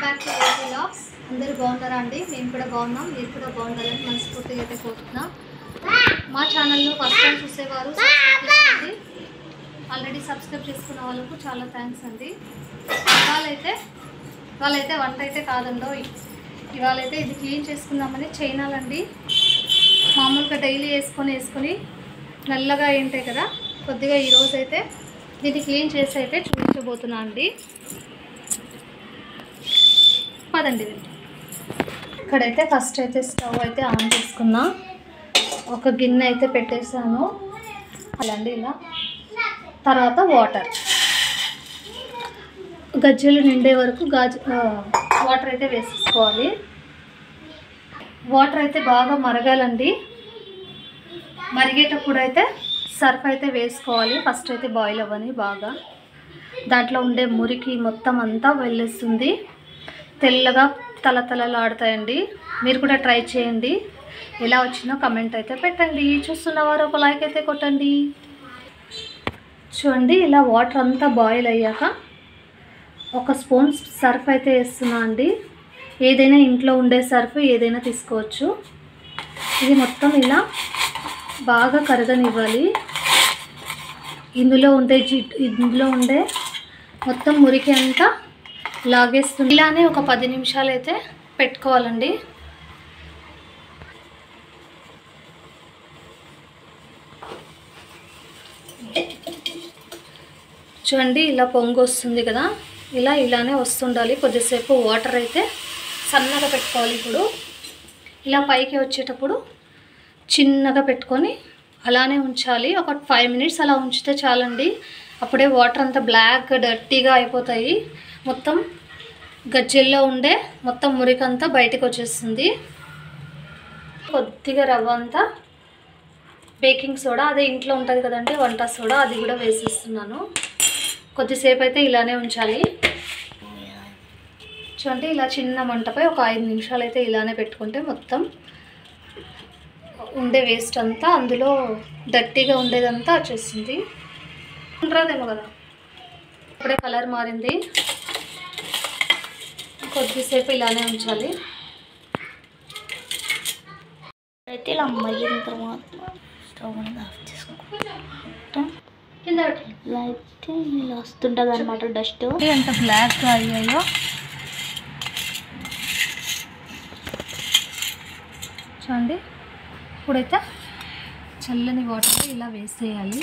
Back to AP vlogs. అందరూ బాగున్నారా అండి? మేము కూడా బాగున్నాం, మీరు కూడా బాగుండాలని మనస్ఫూర్తిగా అయితే కోరుతున్నాం. మా ఛానల్ను ఫస్ట్ టైం చూసేవారు సబ్స్క్రైబ్ చేసుకోండి. ఆల్రెడీ సబ్స్క్రైబ్ చేసుకున్న వాళ్ళకు చాలా థ్యాంక్స్ అండి. ఇవాళైతే వంట అయితే కాదండో, ఇవాళైతే ఇది క్లీన్ చేసుకుందామని చైనాలండి. మామూలుగా డైలీ వేసుకొని నల్లగా ఏంటాయి కదా, కొద్దిగా ఈరోజు అయితే దీన్ని క్లీన్ చేసి అయితే చూపించబోతున్నా అండి. పదండి. ఇక్కడైతే ఫస్ట్ అయితే స్టవ్ అయితే ఆన్ చేసుకున్నా, ఒక గిన్నె అయితే పెట్టేసాను అలాండి ఇలా. తర్వాత గజ్జలు నిండే వరకు వాటర్ అయితే వేసేసుకోవాలి. వాటర్ అయితే బాగా మరగాలండి. మరిగేటప్పుడు అయితే సర్ఫ్ అయితే వేసుకోవాలి. ఫస్ట్ అయితే బాయిల్ అవ్వని బాగా, దాంట్లో ఉండే మురికి మొత్తం అంతా వెళ్ళేస్తుంది. తెల్లగా తలతలలాడుతాయండి. మీరు కూడా ట్రై చేయండి. ఎలా వచ్చిందో కమెంట్ అయితే పెట్టండి. చూస్తున్నవారు ఒక లైక్ అయితే కొట్టండి. చూడండి, ఇలా వాటర్ అంతా బాయిల్ అయ్యాక ఒక స్పూన్ సర్ఫ్ అయితే వేస్తున్నా అండి. ఏదైనా ఇంట్లో ఉండే సర్ఫ్ ఏదైనా తీసుకోవచ్చు. ఇది మొత్తం ఇలా బాగా కరగనివ్వాలి. ఇందులో ఉండే మొత్తం మురికి అంతా లాగేస్తుంది. ఇలానే ఒక 10 నిమిషాలు అయితే పెట్టుకోవాలండి. చూడండి, ఇలా పొంగు వస్తుంది కదా, ఇలానే వస్తుండాలి. కొద్దిసేపు వాటర్ అయితే సన్నగా పెట్టుకోవాలి. ఇప్పుడు ఇలా పైకి వచ్చేటప్పుడు చిన్నగా పెట్టుకొని అలానే ఉంచాలి. ఒక 5 మినిట్స్ అలా ఉంచితే చాలండి. అప్పుడే వాటర్ అంతా బ్లాక్ డర్టీగా అయిపోతాయి. మొత్తం గజ్జెల్లో ఉండే మొత్తం మురికంతా బయటకు వచ్చేస్తుంది. కొద్దిగా రవ్వ అంతా బేకింగ్ సోడా, అదే ఇంట్లో ఉంటుంది కదండి వంట సోడా, అది కూడా వేసేస్తున్నాను. కొద్దిసేపు అయితే ఇలానే ఉంచాలి. చూడండి, ఇలా చిన్న మంటపై ఒక 5 నిమిషాలు అయితే ఇలానే పెట్టుకుంటే మొత్తం ఉండే వేస్ట్ అంతా, అందులో డర్టీగా ఉండేదంతా వచ్చేస్తుంది. ఉండరాదేమో కదా. ఇప్పుడే కలర్ మారింది. కొద్దిసేపు ఇలానే ఉంచాలి. అయితే ఇలా మగ్గిన తర్వాత స్టవ్ ఆఫ్ చేసుకుంటాం. కింద ఇలా అయితే ఇలా వస్తుంటుంది అనమాట డస్ట్. ఎంత బ్లాక్గా అయ్యాయో చూడండి. ఇప్పుడైతే చల్లని వాటర్ ఇలా వేసేయాలి.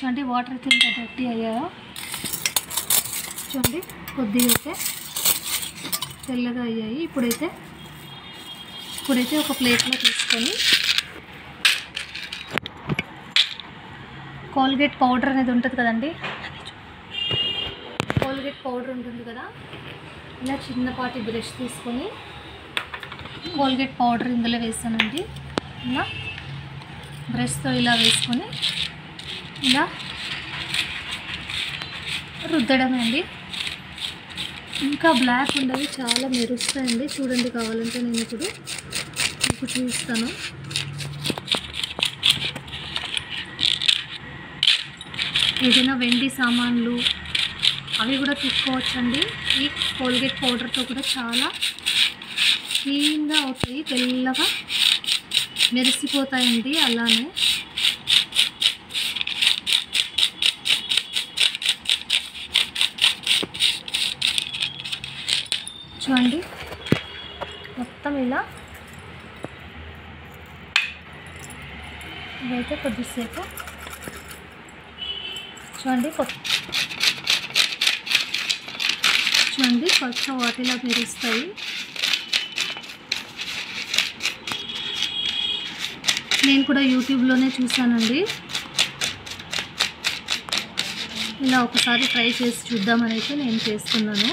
చూడండి, వాటర్ అయితే ఇంత డర్టీ అయ్యాయో. చూడండి, కొద్దిగా అయితే తెల్లగా అయ్యాయి. ఇప్పుడైతే ఒక ప్లేట్లో తీసుకొని కోల్గేట్ పౌడర్ అనేది ఉంటుంది కదండి, కోల్గేట్ పౌడర్ ఉంటుంది కదా, ఇలా చిన్నపాటి బ్రష్ తీసుకొని కోల్గేట్ పౌడర్ ఇందులో వేస్తానండి. ఇలా బ్రష్తో ఇలా వేసుకొని ఇలా రుద్దడమే అండి. ఇంకా బ్లాక్ ఉండేవి చాలా మెరుస్తాయండి. చూడండి, కావాలంటే నేను ఇప్పుడు మీకు చూపిస్తాను. ఏదైనా వెండి సామాన్లు అవి కూడా తీసుకోవచ్చండి. ఈ కోల్గేట్ పౌడర్తో కూడా చాలా క్లీన్గా అవుతాయి, తెల్లగా మెరిసిపోతాయండి. అలానే చూడండి, మొత్తం ఇలా ఇదైతే కొద్దిసేపు చూడండి కొత్త వాటిలా మెరుస్తాయి. నేను కూడా యూట్యూబ్లోనే చూసానండి. ఇలా ఒకసారి ట్రై చేసి చూద్దామని అయితే నేను చేస్తున్నాను.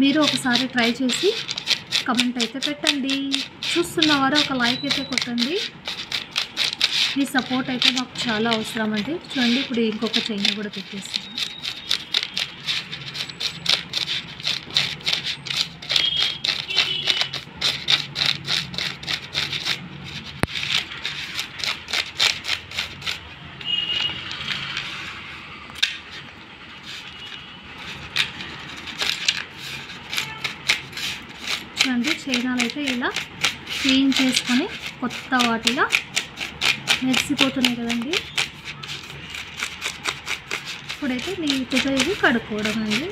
మీరు ఒకసారి ట్రై చేసి కమెంట్ అయితే పెట్టండి. చూస్తున్నవారు ఒక లైక్ అయితే కొట్టండి. మీ సపోర్ట్ అయితే మాకు చాలా అవసరం అండి. చూడండి, ఇప్పుడు ఇంకొక చైన్ కూడా పెట్టేస్తాను. ఇప్పుడైతే ఇలా క్లీన్ చేసుకొని కొత్త వాటిలా మెరిసిపోతున్నాయి కదండి. ఇప్పుడైతే నీట్గా ఇది కడుక్కోవడం అండి.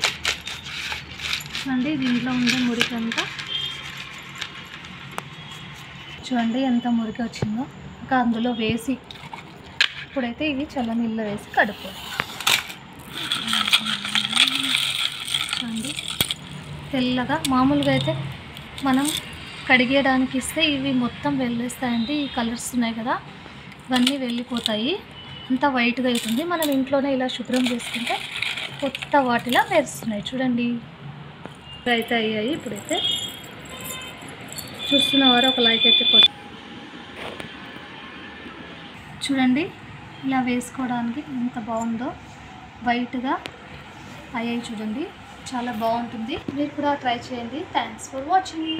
చూడండి దీంట్లో ఉండే మురికంతా చూడండి ఎంత మురికి వచ్చిందో. ఇంకా అందులో వేసి ఇప్పుడైతే ఇవి చల్లనీళ్ళు వేసి కడుక్కోవాలి. చూడండి తెల్లగా మామూలుగా అయితే మనం కడిగేయడానికి ఇస్తే ఇవి మొత్తం వెళ్ళేస్తాయండి. ఈ కలర్స్ ఉన్నాయి కదా ఇవన్నీ వెళ్ళిపోతాయి, అంతా వైట్గా అవుతుంది. మనం ఇంట్లోనే ఇలా శుభ్రం చేసుకుంటే కొత్త వాటిలా మెరుస్తున్నాయి. చూడండి అయితే అయ్యాయి. ఇప్పుడైతే చూస్తున్నవారు ఒక లైక్ అయితే చూడండి ఇలా వేసుకోవడానికి ఎంత బాగుందో, వైట్గా అయ్యాయి చూడండి, చాలా బాగుంటుంది. మీరు కూడా ట్రై చేయండి. Thanks for watching.